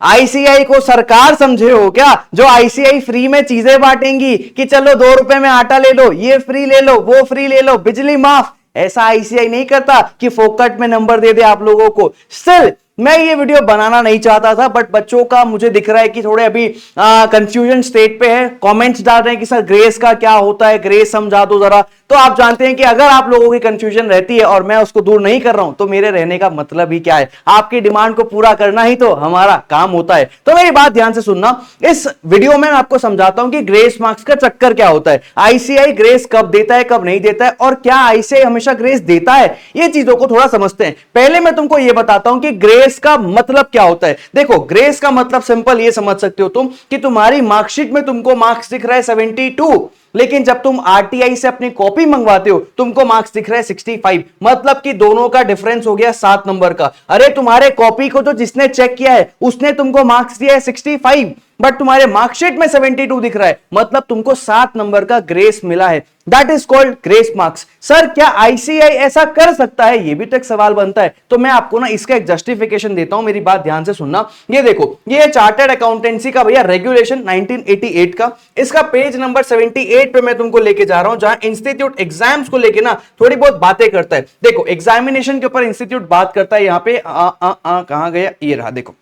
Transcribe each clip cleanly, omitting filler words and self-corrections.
ICI को सरकार समझे हो क्या, जो आईसीआई फ्री में चीजें बांटेंगी कि चलो 2 रुपए में आटा ले लो, ये फ्री ले लो, वो फ्री ले लो, बिजली माफ। ऐसा आईसीआई नहीं करता कि फोकट में नंबर दे दे आप लोगों को। स्टिल मैं ये वीडियो बनाना नहीं चाहता था, बट बच्चों का मुझे दिख रहा है कि थोड़े अभी कंफ्यूजन स्टेट पे है। कमेंट्स डाल रहे हैं कि सर ग्रेस का क्या होता है, ग्रेस समझा दो जरा। तो आप जानते हैं कि अगर आप लोगों की कंफ्यूजन रहती है और मैं उसको दूर नहीं कर रहा हूं तो मेरे रहने का मतलब ही क्या है। आपकी डिमांड को पूरा करना ही तो हमारा काम होता है। तो मेरी बात ध्यान से सुनना, इस वीडियो में मैं आपको समझाता हूं कि ग्रेस मार्क्स का चक्कर क्या होता है, आईसीआई ग्रेस कब देता है कब नहीं देता है, और क्या आईसीआई हमेशा ग्रेस देता है। ये चीजों को थोड़ा समझते हैं। पहले मैं तुमको यह बताता हूं कि ग्रेस का मतलब क्या होता है। देखो ग्रेस का मतलब सिंपल ये समझ सकते हो तुम कि तुम्हारी मार्कशीट में तुमको मार्क्स दिख रहा है 72, लेकिन जब तुम आरटीआई से अपनी कॉपी मंगवाते हो तुमको मार्क्स दिख रहे हैं 65। मतलब कि दोनों का डिफरेंस हो गया 7 नंबर का। अरे तुम्हारे कॉपी को तो जिसने चेक किया है उसने तुमको मार्क्स दिया है 65, बट तुम्हारे मार्कशीट में 72 दिख रहा है, मतलब तुमको 7 नंबर का ग्रेस मिला है। That is called grace marks. Sir क्या आईसीआई ऐसा कर सकता है, ये भी तो एक सवाल बनता है। तो मैं आपको ना इसका एक जस्टिफिकेशन देता हूं, मेरी बात ध्यान से सुनना। ये देखो, ये चार्टर्ड अकाउंटेंसी का भैया रेगुलेशन 1988 का, इसका पेज नंबर 78 पे मैं तुमको लेके जा रहा हूं, जहां इंस्टीट्यूट एग्जाम्स को लेके ना थोड़ी बहुत बातें करता है। देखो एग्जामिनेशन के ऊपर इंस्टीट्यूट बात करता है। यहां पे कहां गया, ये रहा, देखो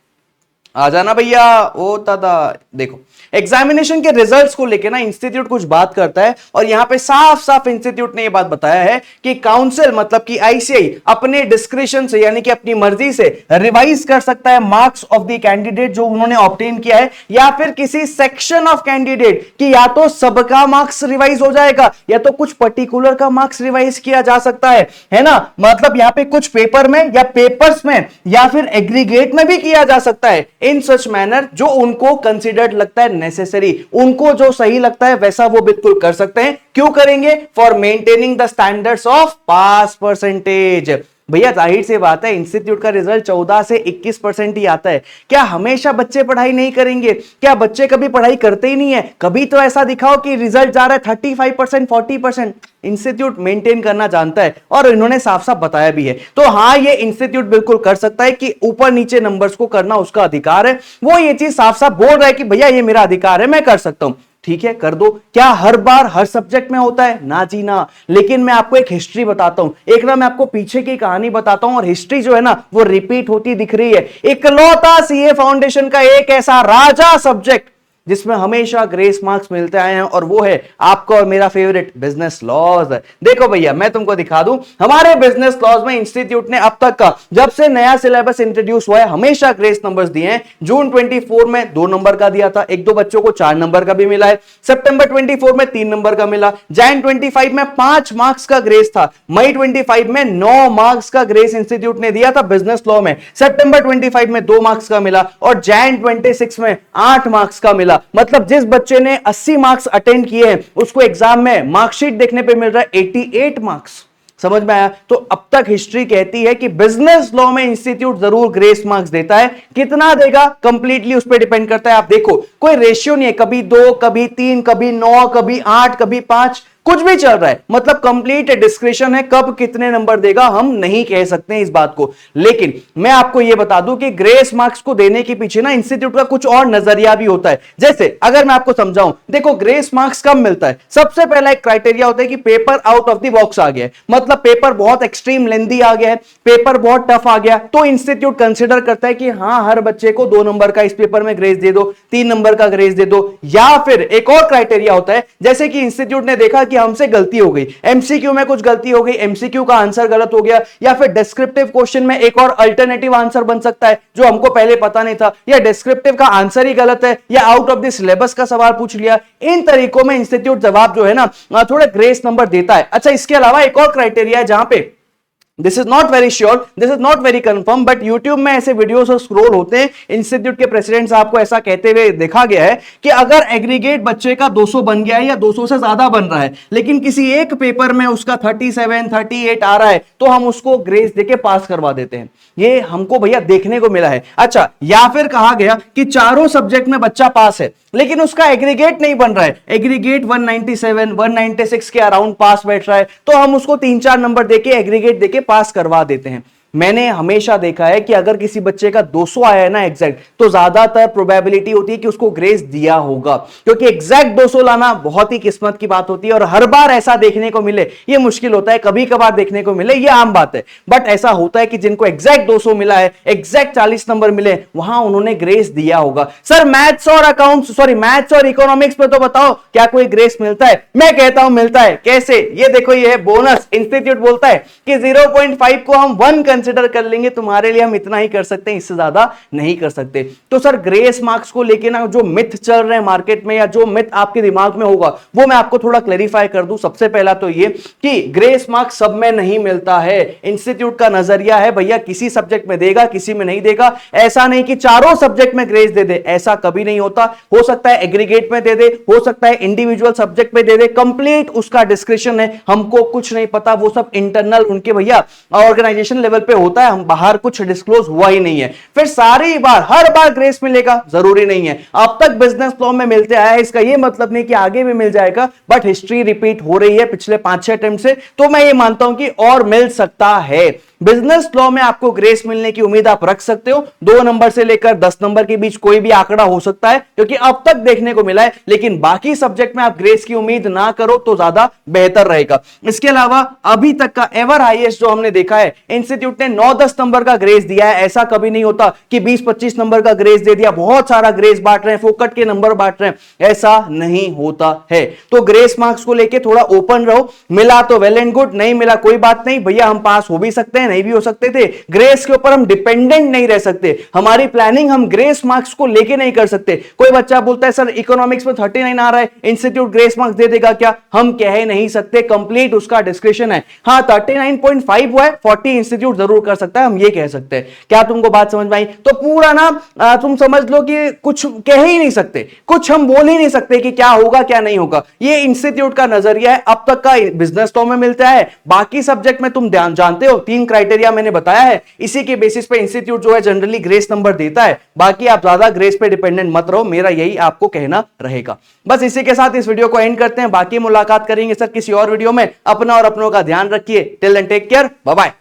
आ जाना भैया। ओ दादा देखो, एग्जामिनेशन के रिजल्ट्स को लेके ना इंस्टीट्यूट कुछ बात करता है, और यहां पे साफ साफ इंस्टीट्यूट ने ये बात बताया है कि काउंसिल मतलब कि आईसीआई अपने डिस्क्रिशन से यानी कि अपनी मर्जी से रिवाइज कर सकता है मार्क्स ऑफ द कैंडिडेट जो उन्होंने ऑब्टेन किया है, या फिर किसी सेक्शन ऑफ कैंडिडेट की या तो सबका मार्क्स रिवाइज हो जाएगा या तो कुछ पर्टिकुलर का मार्क्स रिवाइज किया जा सकता है ना। मतलब यहां पे कुछ पेपर में या पेपर्स में या फिर एग्रीगेट में भी किया जा सकता है, इन सच मैनर जो उनको कंसिडर्ड लगता है नेसेसरी। उनको जो सही लगता है वैसा वो बिल्कुल कर सकते हैं। क्यों करेंगे? For maintaining the standards of pass percentage. भैया जाहिर सी बात है, इंस्टीट्यूट का रिजल्ट 14 से 21% ही आता है। क्या हमेशा बच्चे पढ़ाई नहीं करेंगे? क्या बच्चे कभी पढ़ाई करते ही नहीं है? कभी तो ऐसा दिखाओ कि रिजल्ट जा रहा है 35%, 40%। इंस्टीट्यूट मेंटेन करना जानता है और इन्होंने साफ साफ बताया भी है। तो हाँ, ये इंस्टीट्यूट बिल्कुल कर सकता है कि ऊपर नीचे नंबर्स को करना उसका अधिकार है। वो ये चीज साफ साफ बोल रहा है कि भैया ये मेरा अधिकार है, मैं कर सकता हूं। ठीक है, कर दो। क्या हर बार हर सब्जेक्ट में होता है? ना जी ना। लेकिन मैं आपको एक हिस्ट्री बताता हूं, एक ना मैं आपको पीछे की कहानी बताता हूं, और हिस्ट्री जो है ना वो रिपीट होती दिख रही है। इकलौता सीए फाउंडेशन का एक ऐसा राजा सब्जेक्ट जिसमें हमेशा ग्रेस मार्क्स मिलते आए हैं, और वो है आपका और मेरा फेवरेट बिजनेस लॉज। देखो भैया मैं तुमको दिखा दूं, हमारे बिजनेस लॉज में इंस्टीट्यूट ने अब तक का जब से नया सिलेबस इंट्रोड्यूस हुआ है हमेशा ग्रेस नंबर्स दिए हैं। जून 24 में 2 नंबर का दिया था, एक दो बच्चों को 4 नंबर का भी मिला है। सितंबर 24 में 3 नंबर का मिला। जैन 25 में 5 मार्क्स का ग्रेस था। मई 25 में 9 मार्क्स का ग्रेस इंस्टीट्यूट ने दिया था बिजनेस लॉ में। सितंबर 25 में 2 मार्क्स का मिला, और जैन 26 में 8 मार्क्स का मिला। मतलब जिस बच्चे ने 80 मार्क्स अटेंड किए हैं उसको एग्जाम में मार्कशीट देखने पे मिल रहा है 88 मार्क्स। समझ में आया? तो अब तक हिस्ट्री कहती है कि बिजनेस लॉ में इंस्टीट्यूट जरूर ग्रेस मार्क्स देता है। कितना देगा कंप्लीटली उस पर डिपेंड करता है। आप देखो कोई रेशियो नहीं है, कभी 2, कभी 3, कभी 9, कभी 8, कभी 5, कुछ भी चल रहा है। मतलब कंप्लीट डिस्क्रिशन है, कब कितने नंबर देगा हम नहीं कह सकते इस बात को। लेकिन मैं आपको यह बता दूं कि ग्रेस मार्क्स को देने के पीछे ना इंस्टीट्यूट का कुछ और नजरिया भी होता है। जैसे अगर मैं आपको समझाऊं, देखो ग्रेस मार्क्स कब मिलता है? सबसे पहला एक क्राइटेरिया होता है कि paper out of the box आ गया है, मतलब पेपर बहुत एक्सट्रीम लेंथी आ गया है, पेपर बहुत टफ आ गया, तो इंस्टीट्यूट कंसिडर करता है कि हां हर बच्चे को 2 नंबर का इस पेपर में ग्रेस दे दो, 3 नंबर का ग्रेस दे दो। या फिर एक और क्राइटेरिया होता है, जैसे कि इंस्टीट्यूट ने देखा कि हमसे गलती हो गई, एमसीक्यू में कुछ गलती हो गई, एमसीक्यू का आंसर गलत हो गया, या फिर डिस्क्रिप्टिव क्वेश्चन में एक और अल्टरनेटिव आंसर बन सकता है जो हमको पहले पता नहीं था, या डिस्क्रिप्टिव का आंसर ही गलत है, या आउट ऑफ द सिलेबस का सवाल पूछ लिया। इन तरीकों में इंस्टीट्यूट जवाब जो है ना थोड़ा ग्रेस नंबर देता है। अच्छा, इसके अलावा एक और क्राइटेरिया है जहां पे this is not very sure, this is not very confirm, but YouTube में ऐसे वीडियोस और स्क्रोल होते हैं, इंस्टीट्यूट के प्रेसिडेंट साहब को ऐसा कहते हुए देखा गया है कि अगर एग्रीगेट बच्चे का 200 बन गया है या 200 से ज्यादा बन रहा है, लेकिन किसी एक पेपर में उसका 37, 38 आ रहा है, तो हम उसको ग्रेस देके पास करवा देते हैं। ये हमको भैया देखने को मिला है। अच्छा, या फिर कहा गया कि चारों सब्जेक्ट में बच्चा पास है लेकिन उसका एग्रीगेट नहीं बन रहा है, एग्रीगेट 197, 196 के अराउंड पास बैठ रहा है, तो हम उसको 3-4 नंबर देके एग्रीगेट देके पास करवा देते हैं। मैंने हमेशा देखा है कि अगर किसी बच्चे का 200 आया है ना एग्जैक्ट, तो ज्यादातर प्रोबेबिलिटी होती है कि उसको ग्रेस दिया होगा, क्योंकि एग्जैक्ट 200 लाना बहुत ही किस्मत की बात होती है और हर बार ऐसा देखने को मिले ये मुश्किल होता है, कभी कभार देखने को मिले ये आम बात है। बट ऐसा होता है कि जिनको एग्जैक्ट 200 मिला है, एग्जैक्ट 40 नंबर मिले, वहां उन्होंने ग्रेस दिया होगा। सर मैथ्स और अकाउंट्स, सॉरी मैथ्स और इकोनॉमिक्स पे तो बताओ क्या कोई ग्रेस मिलता है? मैं कहता हूं मिलता है। कैसे? ये देखो, ये है बोनस। इंस्टीट्यूट बोलता है कि 0.5 को हम 1 कंसिडर कर लेंगे, तुम्हारे लिए हम इतना ही कर सकते हैं, इससे ज्यादा नहीं कर सकते। तो सर ग्रेस मार्क्स को लेके ना जो मिथ चल रहे हैं मार्केट में, या जो मिथ आपके दिमाग में होगा, वो मैं आपको थोड़ा क्लैरिफाई कर दूं। सबसे पहला तो ये कि ग्रेस मार्क्स सब में नहीं मिलता है। इंस्टीट्यूट का नजरिया है भैया किसी सब्जेक्ट में देगा, किसी में नहीं देगा। ऐसा नहीं कि चारों सब्जेक्ट में ग्रेस दे दे, ऐसा कभी नहीं होता। हो सकता है एग्रीगेट में दे दे, हो सकता है इंडिविजुअल सब्जेक्ट में दे दे, कंप्लीट उसका डिस्क्रिप्शन है, हमको कुछ नहीं पता। वो सब इंटरनल उनके भैया ऑर्गेनाइजेशन लेवल पे होता है, हम बाहर कुछ डिस्क्लोज हुआ ही नहीं है। फिर सारी बार हर बार ग्रेस मिलेगा जरूरी नहीं है। अब तक बिजनेस लॉ में मिलते आया है, इसका ये मतलब नहीं कि आगे भी मिल जाएगा, बट हिस्ट्री रिपीट हो रही है पिछले 5-6 अटेम्प्ट से, तो मैं ये मानता हूं कि और मिल सकता है। बिजनेस लॉ में आपको ग्रेस मिलने की उम्मीद आप रख सकते हो। 2 नंबर से लेकर 10 नंबर के बीच कोई भी आंकड़ा हो सकता है, क्योंकि अब तक देखने को मिला है। लेकिन बाकी सब्जेक्ट में आप ग्रेस की उम्मीद ना करो तो ज्यादा बेहतर रहेगा। इसके अलावा अभी तक का एवर हाईएस्ट जो हमने देखा है, इंस्टीट्यूट ने 9-10 नंबर का ग्रेस दिया है। ऐसा कभी नहीं होता कि 20-25 नंबर का ग्रेस दे दिया, बहुत सारा ग्रेस बांट रहे हैं, फोकट के नंबर बांट रहे हैं, ऐसा नहीं होता है। तो ग्रेस मार्क्स को लेकर थोड़ा ओपन रहो। मिला तो वेल एंड गुड, नहीं मिला कोई बात नहीं भैया, हम पास हो भी सकते हैं, नहीं भी हो सकते थे। ग्रेस के ऊपर हम डिपेंडेंट नहीं रह सकते, हमारी प्लानिंग हम ग्रेस मार्क्स को लेके नहीं कर सकते। कोई बच्चा बोलता है सर इकोनॉमिक्स में 39 आ रहा है, इंस्टीट्यूट ग्रेस मार्क्स दे देगा क्या? हम कह नहीं सकते, कंप्लीट उसका डिस्क्रिप्शन है। हाँ 39.5 हुआ है, 40 इंस्टीट्यूट जरूर कर सकता है, हम ये कह सकते हैं। क्या तुमको बात समझ में आई? तो पूरा ना तुम समझ लो कि कुछ कह ही नहीं सकते, कुछ हम बोल ही नहीं सकते कि क्या होगा क्या नहीं होगा। ये इंस्टीट्यूट का नजरिया है, अब तक का बिजनेस लॉ में मिलता है। बाकी सब्जेक्ट में तुम जानते हो 3 क्राइटेरिया मैंने बताया है, इसी के बेसिस पे इंस्टीट्यूट जो है जनरली ग्रेस नंबर देता है। बाकी आप ज्यादा ग्रेस पे डिपेंडेंट मत रहो, मेरा यही आपको कहना रहेगा। बस इसी के साथ इस वीडियो को एंड करते हैं, बाकी मुलाकात करेंगे सर किसी और वीडियो में। अपना और अपनों का ध्यान रखिए। Till then take care, bye bye.